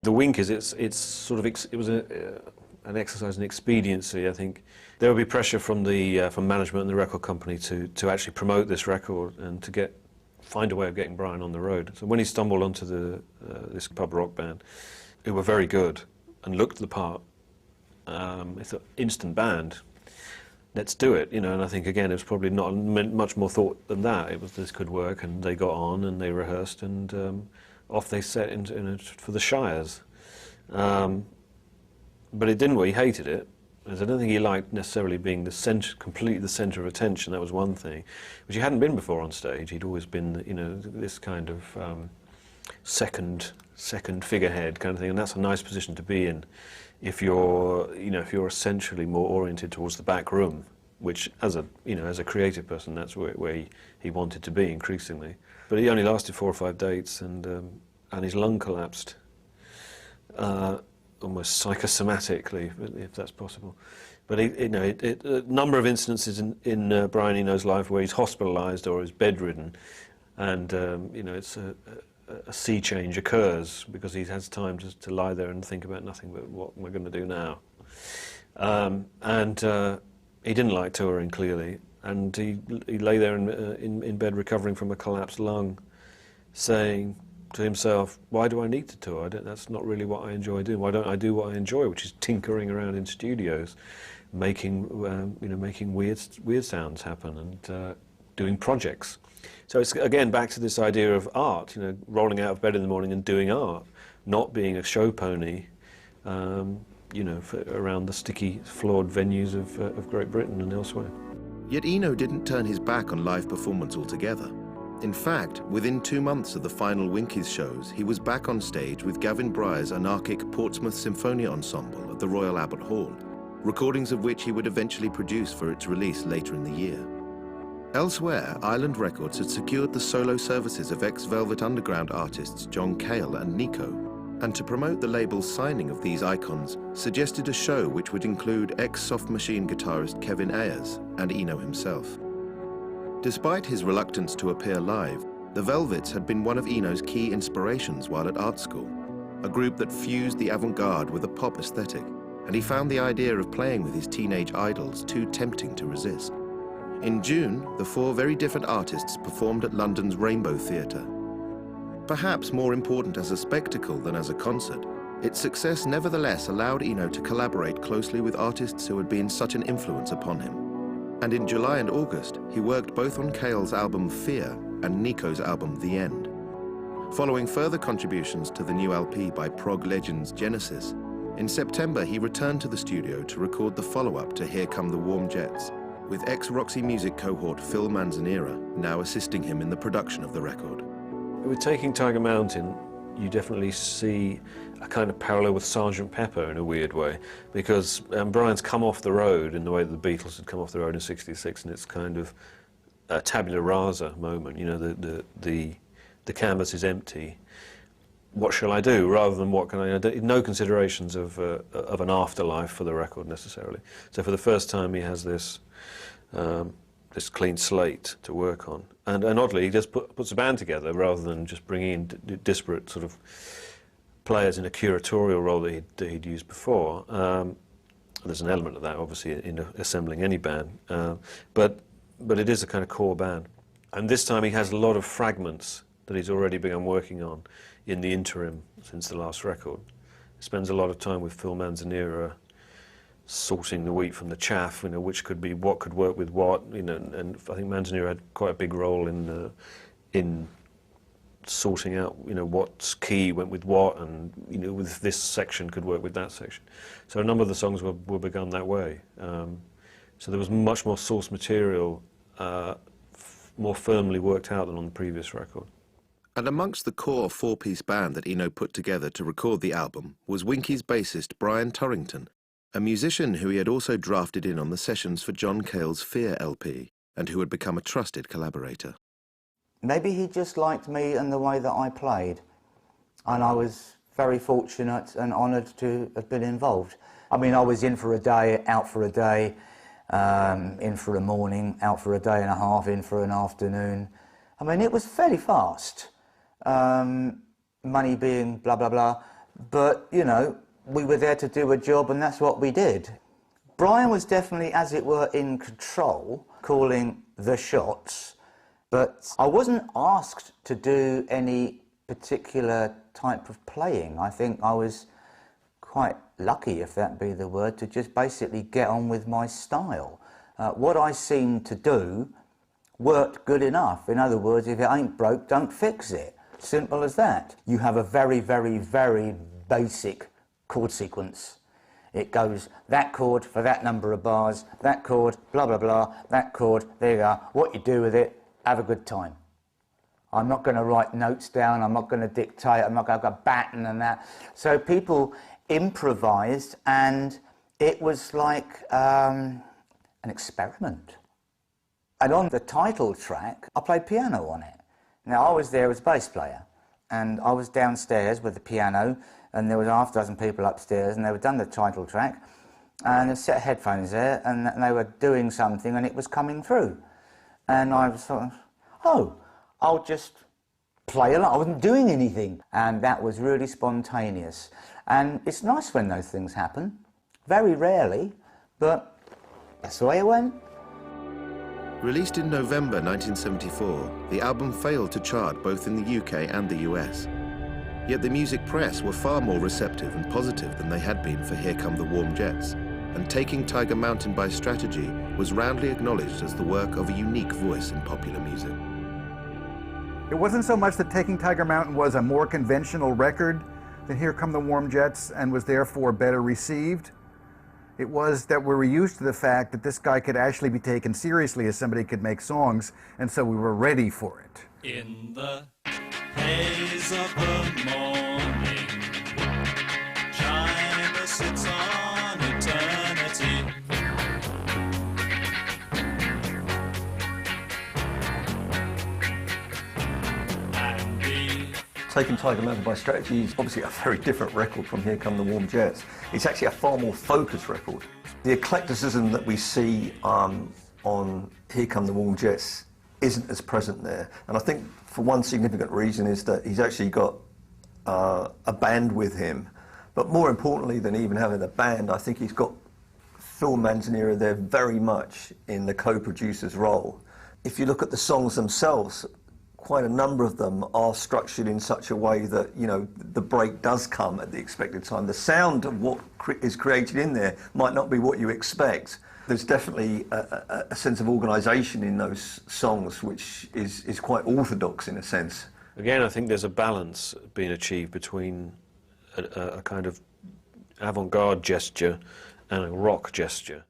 The Winkies, it's sort of it was an exercise in expediency. I think there would be pressure from the from management and the record company to actually promote this record and to find a way of getting Brian on the road. So when he stumbled onto this pub rock band, who were very good and looked the part, it's an instant band. Let's do it, you know. And I think again, it was probably not much more thought than that. It was this could work, and they got on and they rehearsed and. Off they set for the Shires. But it didn't work. He hated it. As I don't think he liked necessarily being completely the centre of attention. That was one thing, which he hadn't been before on stage. He'd always been, you know, this kind of second figurehead kind of thing, and that's a nice position to be in if you're, you know, if you're essentially more oriented towards the back room, which as a creative person, that's where he wanted to be increasingly. But he only lasted 4 or 5 dates, and his lung collapsed, almost psychosomatically, if that's possible. But a number of instances in Brian Eno's life where he's hospitalised or is bedridden, and you know, it's a sea change occurs because he has time to lie there and think about nothing but what am I going to do now. He didn't like touring, clearly. And he lay there in bed recovering from a collapsed lung, saying to himself, why do I need to tour? That's not really what I enjoy doing. Why don't I do what I enjoy, which is tinkering around in studios, making weird sounds happen and doing projects. So it's again back to this idea of art, you know, rolling out of bed in the morning and doing art, not being a show pony, you know, around the sticky, flawed venues of Great Britain and elsewhere. Yet Eno didn't turn his back on live performance altogether. In fact, within 2 months of the final Winkies shows, he was back on stage with Gavin Bryar's anarchic Portsmouth Symphonia Ensemble at the Royal Albert Hall, recordings of which he would eventually produce for its release later in the year. Elsewhere, Island Records had secured the solo services of ex-Velvet Underground artists John Cale and Nico, and to promote the label's signing of these icons, suggested a show which would include ex-Soft Machine guitarist Kevin Ayers and Eno himself. Despite his reluctance to appear live, the Velvets had been one of Eno's key inspirations while at art school, a group that fused the avant-garde with a pop aesthetic, and he found the idea of playing with his teenage idols too tempting to resist. In June, the 4 very different artists performed at London's Rainbow Theatre. Perhaps more important as a spectacle than as a concert, its success nevertheless allowed Eno to collaborate closely with artists who had been such an influence upon him. And in July and August, he worked both on Cale's album Fear and Nico's album The End. Following further contributions to the new LP by prog legends Genesis, in September he returned to the studio to record the follow-up to Here Come the Warm Jets, with ex-Roxy Music cohort Phil Manzanera now assisting him in the production of the record. With Taking Tiger Mountain, you definitely see a kind of parallel with Sgt. Pepper in a weird way, because Brian's come off the road in the way that the Beatles had come off the road in '66, and it's kind of a tabula rasa moment. You know, the canvas is empty. What shall I do? Rather than what can I do? No considerations of an afterlife for the record necessarily. So for the first time, he has this clean slate to work on. And oddly, he just puts a band together rather than just bringing in disparate sort of players in a curatorial role that he'd used before. There's an element of that, obviously, in assembling any band. But it is a kind of core band. And this time he has a lot of fragments that he's already begun working on in the interim since the last record. He spends a lot of time with Phil Manzanera, sorting the wheat from the chaff, you know, which could be what could work with what, you know, and I think Manzanera had quite a big role in sorting out, you know, what key went with what, and you know, with this section could work with that section. So a number of the songs were begun that way. So there was much more source material, more firmly worked out than on the previous record. And amongst the core 4-piece band that Eno put together to record the album was Winkies bassist Brian Turrington, a musician who he had also drafted in on the sessions for John Cale's Fear LP, and who had become a trusted collaborator. Maybe he just liked me and the way that I played, and I was very fortunate and honoured to have been involved. I mean, I was in for a day, out for a day, in for a morning, out for a day and a half, in for an afternoon. I mean, it was fairly fast. Money being blah, blah, blah. but, you know, we were there to do a job and that's what we did. Brian was definitely, as it were, in control, calling the shots, but I wasn't asked to do any particular type of playing. I think I was quite lucky, if that be the word, to just basically get on with my style. What I seemed to do worked good enough. In other words, if it ain't broke, don't fix it. Simple as that. You have a very, very, very basic chord sequence. It goes that chord for that number of bars, that chord, blah, blah, blah, that chord, there you are. What you do with it, have a good time. I'm not going to write notes down, I'm not going to dictate, I'm not going to go batten and that. So people improvised, and it was like an experiment. And on the title track, I played piano on it. Now, I was there as bass player, and I was downstairs with the piano, and there was half a dozen people upstairs, and they were done the title track, and a set of headphones there, and they were doing something, and it was coming through. And I was sort of, oh, I'll just play along. I wasn't doing anything, and that was really spontaneous. And it's nice when those things happen. Very rarely, but that's the way it went. Released in November 1974, the album failed to chart both in the UK and the US. Yet the music press were far more receptive and positive than they had been for Here Come the Warm Jets, and Taking Tiger Mountain by Strategy was roundly acknowledged as the work of a unique voice in popular music. It wasn't so much that Taking Tiger Mountain was a more conventional record than Here Come the Warm Jets and was therefore better received. It was that we were used to the fact that this guy could actually be taken seriously as somebody could make songs, and so we were ready for it. In the haze of the morning, China sits on eternity. And the Taking Tiger Mountain by Strategy is obviously a very different record from Here Come the Warm Jets. It's actually a far more focused record. The eclecticism that we see on Here Come the Warm Jets isn't as present there. And I think for one significant reason is that he's actually got a band with him. But more importantly than even having a band, I think he's got Phil Manzanera there very much in the co-producer's role. If you look at the songs themselves, quite a number of them are structured in such a way that, you know, the break does come at the expected time. The sound of what is created in there might not be what you expect. There's definitely a sense of organisation in those songs, which is quite orthodox in a sense. Again, I think there's a balance being achieved between a kind of avant-garde gesture and a rock gesture.